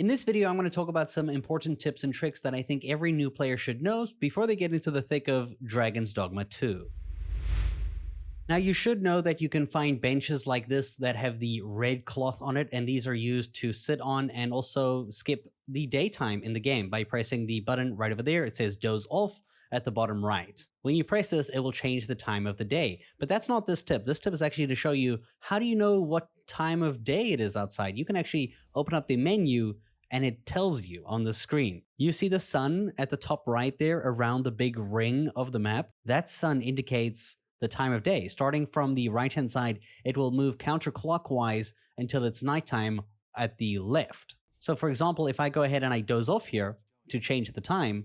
In this video, I'm going to talk about some important tips and tricks that I think every new player should know before they get into the thick of Dragon's Dogma 2. Now, you should know that you can find benches like this that have the red cloth on it, and these are used to sit on and also skip the daytime in the game by pressing the button right over there. It says doze off at the bottom right. When you press this, it will change the time of the day. But that's not this tip. This tip is actually to show you how do you know what time of day it is outside. You can actually open up the menu and it tells you on the screen. You see the sun at the top right there around the big ring of the map? That sun indicates the time of day. Starting from the right-hand side, it will move counterclockwise until it's nighttime at the left. So for example, if I go ahead and I doze off here to change the time,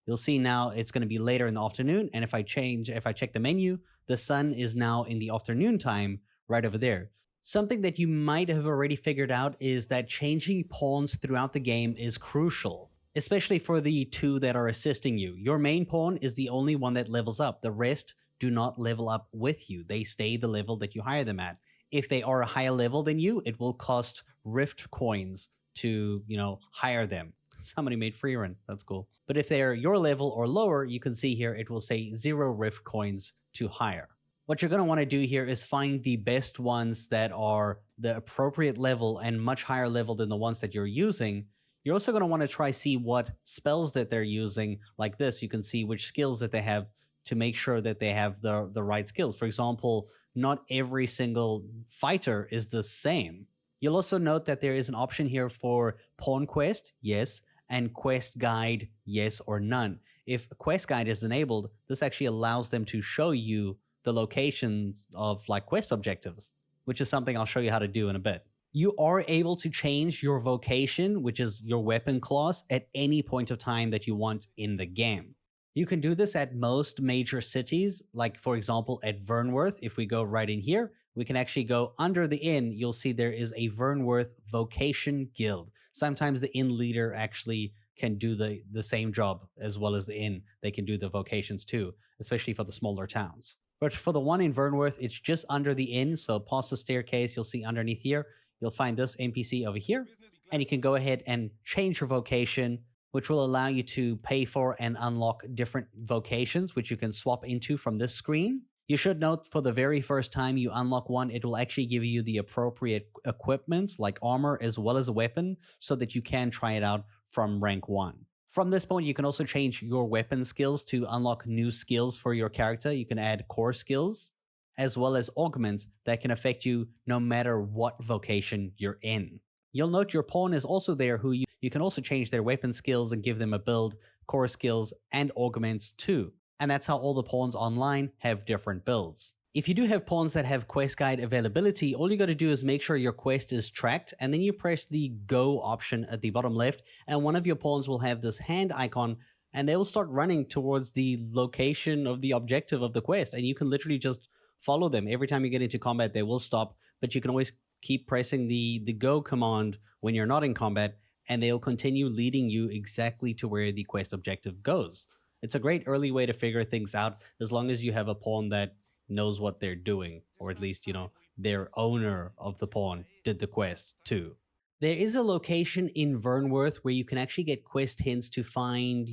you'll see now it's going to be later in the afternoon. And if I check the menu, the sun is now in the afternoon time right over there. Something that you might have already figured out is that changing pawns throughout the game is crucial, especially for the two that are assisting you. Your main pawn is the only one that levels up. The rest do not level up with you. They stay the level that you hire them at. If they are a higher level than you, it will cost rift coins to, hire them. Somebody made free run. That's cool. But if they're your level or lower, you can see here it will say 0 rift coins to hire. What you're going to want to do here is find the best ones that are the appropriate level and much higher level than the ones that you're using. You're also going to want to try see what spells that they're using. Like this, you can see which skills that they have to make sure that they have the right skills. For example, not every single fighter is the same. You'll also note that there is an option here for pawn quest, yes, and quest guide, yes or none. If quest guide is enabled, this actually allows them to show you the locations of quest objectives, which is something I'll show you how to do in a bit. You are able to change your vocation, which is your weapon class, at any point of time that you want in the game. You can do this at most major cities, like for example at Vernworth. If we go right in here, we can actually go under the inn. You'll see there is a Vernworth Vocation Guild. Sometimes the inn leader actually can do the same job as well as the inn. They can do the vocations too, especially for the smaller towns. But for the one in Vernworth, it's just under the inn. So past the staircase, you'll see underneath here, you'll find this NPC over here. And you can go ahead and change your vocation, which will allow you to pay for and unlock different vocations, which you can swap into from this screen. You should note for the very first time you unlock one, it will actually give you the appropriate equipment like armor as well as a weapon so that you can try it out from rank 1. From this point, you can also change your weapon skills to unlock new skills for your character. You can add core skills as well as augments that can affect you no matter what vocation you're in. You'll note your pawn is also there who you can also change their weapon skills and give them a build, core skills, and augments too. And that's how all the pawns online have different builds. If you do have pawns that have quest guide availability, all you got to do is make sure your quest is tracked, and then you press the go option at the bottom left, and one of your pawns will have this hand icon, and they will start running towards the location of the objective of the quest, and you can literally just follow them. Every time you get into combat, they will stop, but you can always keep pressing the go command when you're not in combat, and they'll continue leading you exactly to where the quest objective goes. It's a great early way to figure things out, as long as you have a pawn that knows what they're doing, or at least, their owner of the pawn did the quest too. There is a location in Vernworth where you can actually get quest hints to find,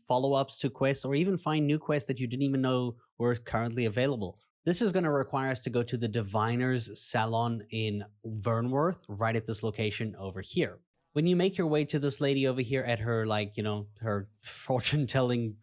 follow-ups to quests, or even find new quests that you didn't even know were currently available. This is going to require us to go to the Diviner's Salon in Vernworth, right at this location over here. When you make your way to this lady over here at her, her fortune-telling,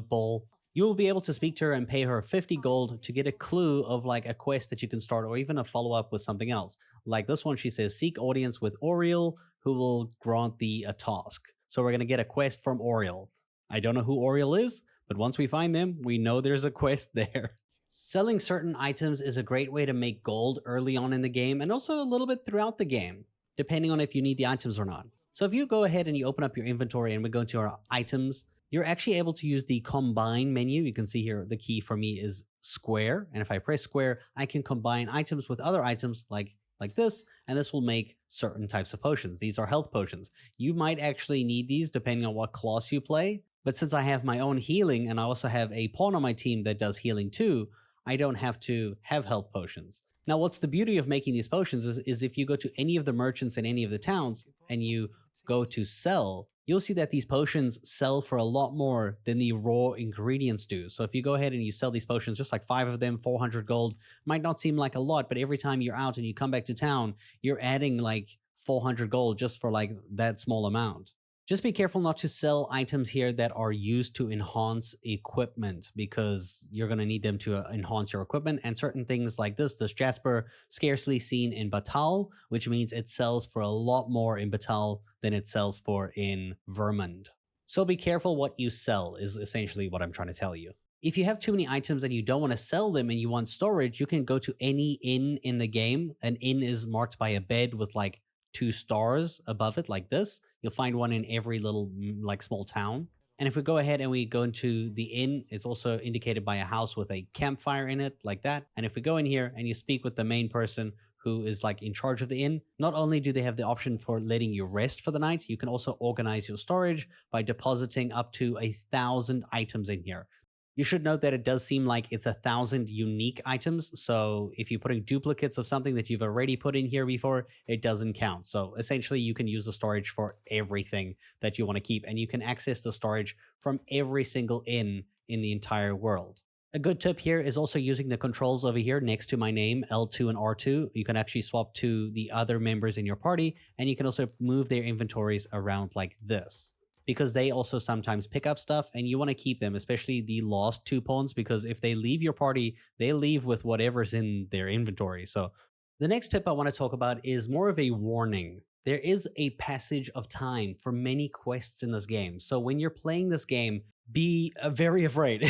ball, you will be able to speak to her and pay her 50 gold to get a clue of a quest that you can start, or even a follow-up with something else. Like this one, she says, seek audience with Oriel, who will grant thee a task. So we're going to get a quest from Oriel. I don't know who Oriel is, but once we find them, we know there's a quest there. Selling certain items is a great way to make gold early on in the game, and also a little bit throughout the game, depending on if you need the items or not. So if you go ahead and you open up your inventory and we go into our items, you're actually able to use the combine menu. You can see here the key for me is square. And if I press square, I can combine items with other items like this, and this will make certain types of potions. These are health potions. You might actually need these depending on what class you play. But since I have my own healing and I also have a pawn on my team that does healing too, I don't have to have health potions. Now, what's the beauty of making these potions is if you go to any of the merchants in any of the towns and you go to sell, you'll see that these potions sell for a lot more than the raw ingredients do. So if you go ahead and you sell these potions, just like 5 of them, 400 gold, might not seem like a lot, but every time you're out and you come back to town, you're adding like 400 gold just for like that small amount. Just be careful not to sell items here that are used to enhance equipment, because you're going to need them to enhance your equipment. And certain things like this Jasper, scarcely seen in Batal, which means it sells for a lot more in Batal than it sells for in Vermund. So be careful what you sell is essentially what I'm trying to tell you. If you have too many items and you don't want to sell them and you want storage, you can go to any inn in the game. An inn is marked by a bed with like 2 stars above it like this. You'll find one in every little like small town. And if we go ahead and we go into the inn, it's also indicated by a house with a campfire in it like that. And if we go in here and you speak with the main person who is like in charge of the inn, not only do they have the option for letting you rest for the night, you can also organize your storage by depositing up to 1,000 items in here. You should note that it does seem like it's 1,000 unique items. So if you're putting duplicates of something that you've already put in here before, it doesn't count. So essentially you can use the storage for everything that you want to keep, and you can access the storage from every single inn in the entire world. A good tip here is also using the controls over here next to my name, L2 and R2. You can actually swap to the other members in your party, and you can also move their inventories around like this, because they also sometimes pick up stuff and you want to keep them, especially the lost 2 pawns, because if they leave your party, they leave with whatever's in their inventory. So the next tip I want to talk about is more of a warning. There is a passage of time for many quests in this game. So when you're playing this game, be very afraid.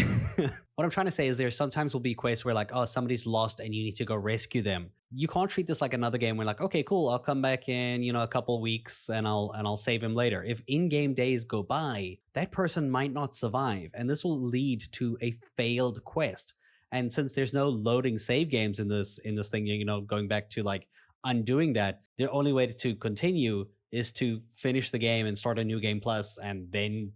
What I'm trying to say is there sometimes will be quests where like, oh, somebody's lost and you need to go rescue them. You can't treat this like another game where like, okay, cool, I'll come back in, a couple weeks and I'll save him later. If in-game days go by, that person might not survive, and this will lead to a failed quest. And since there's no loading save games in this thing, going back to like undoing that, the only way to continue is to finish the game and start a new game plus, and then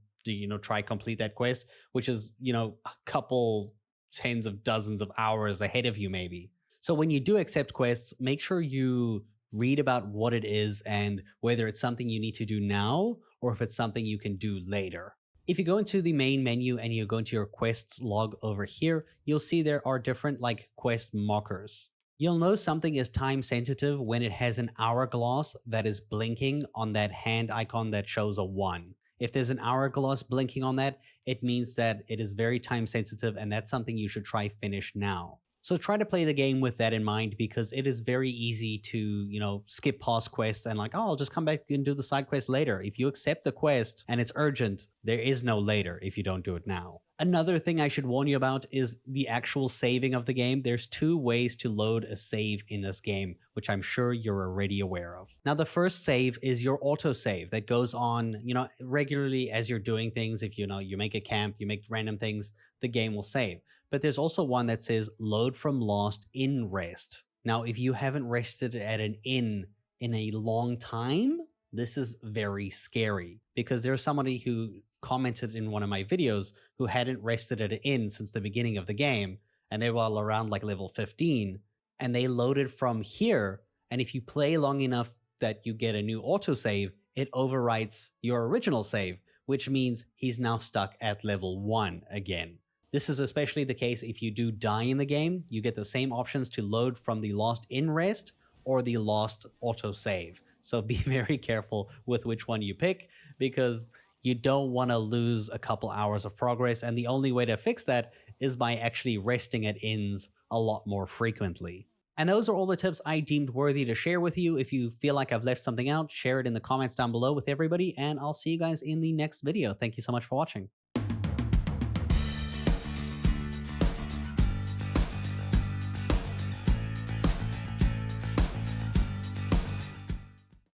try complete that quest, which is a couple tens of dozens of hours ahead of you maybe. So when you do accept quests, make sure you read about what it is and whether it's something you need to do now or if it's something you can do later. If you go into the main menu and you go into your quests log over here, you'll see there are different like quest markers. You'll know something is time sensitive when it has an hourglass that is blinking on that hand icon that shows a 1. If there's an hourglass blinking on that, it means that it is very time sensitive, and that's something you should try finish now. So try to play the game with that in mind, because it is very easy to, skip past quests and like, oh, I'll just come back and do the side quest later. If you accept the quest and it's urgent, there is no later if you don't do it now. Another thing I should warn you about is the actual saving of the game. There's 2 ways to load a save in this game, which I'm sure you're already aware of. Now, the first save is your autosave that goes on, regularly as you're doing things. If you make a camp, you make random things, the game will save. But there's also one that says load from lost in rest. Now, if you haven't rested at an inn in a long time, this is very scary, because there's somebody who commented in one of my videos who hadn't rested at an inn since the beginning of the game, and they were all around like level 15, and they loaded from here. And if you play long enough that you get a new autosave, it overwrites your original save, which means he's now stuck at level 1 again. This is especially the case if you do die in the game. You get the same options to load from the lost in rest or the lost autosave. So be very careful with which one you pick, because you don't want to lose a couple hours of progress. And the only way to fix that is by actually resting at inns a lot more frequently. And those are all the tips I deemed worthy to share with you. If you feel like I've left something out, share it in the comments down below with everybody, and I'll see you guys in the next video. Thank you so much for watching.